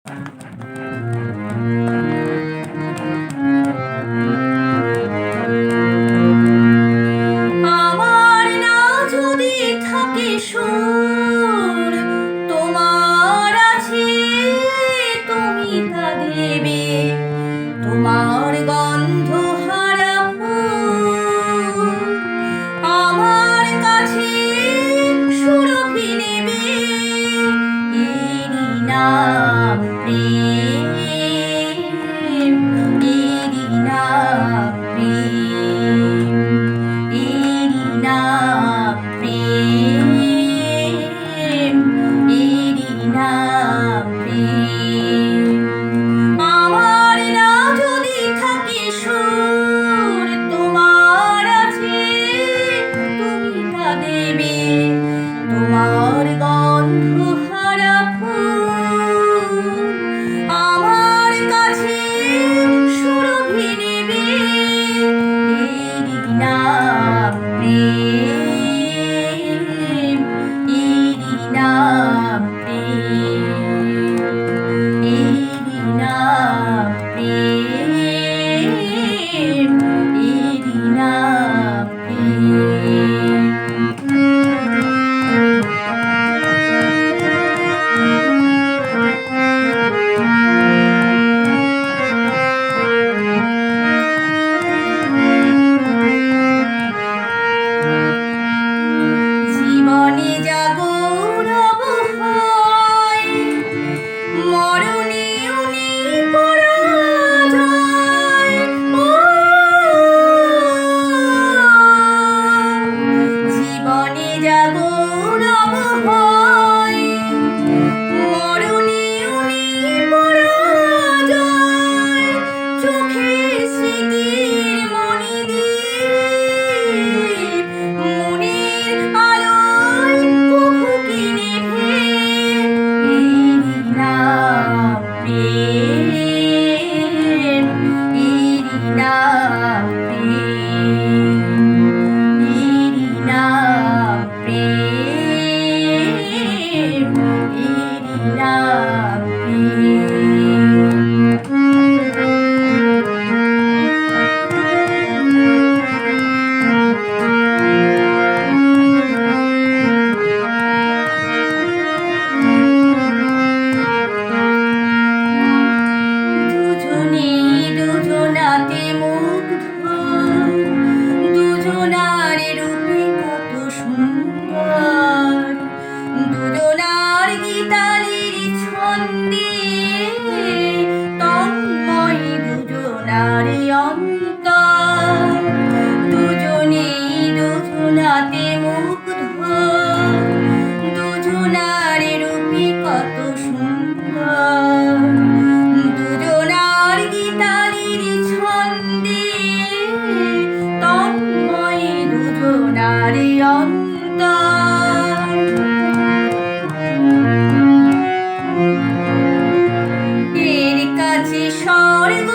আমার না যদি থাকে সুর, তোমার আছে তুমি তা দেবে। তোমার গন্ধ হারা ফুল আমার কাছে সুরভি নেবে। এরই নাম প্রেম, এরই নাম প্রেম, এরই নাম প্রেম, এরই নাম প্রেম। আমার না যদি থাকে সুর, তোমার আছে তুমি তা দেবে। তোমার গন্ধ হারা ফুল আমার কাছে সুরভি নেবে। এরই নাম প্রেম, এরই নাম প্রেম, এরই নাম প্রেম, এরই নাম প্রেম। জীবনে যা গৌরব হয়, মরণে উনি পরাজয়। জীবনে যা গৌরব হয়, মরণে উনি পরাজয়। চোখের স্মৃতির মণিদ্বীপ মনের আলোয় কভু কি নেভে। এরই নাম প্রেম, এরই নাম প্রেম, এরই নাম প্রেম, এরই নাম প্রেম। দুজনাতে মুগ্ধ, দুজনার রূপে কত সুন্দর। দুজনার গীতালির ছন্দে তন্ময় দুজনার অন্তর। দুজনাতে মুগ্ধ, দুজনার রূপে কত সুন্দর। দুজনার গীতালির ছন্দে তন্ময় দুজনার অন্তর। এর কাছে স্বর্গ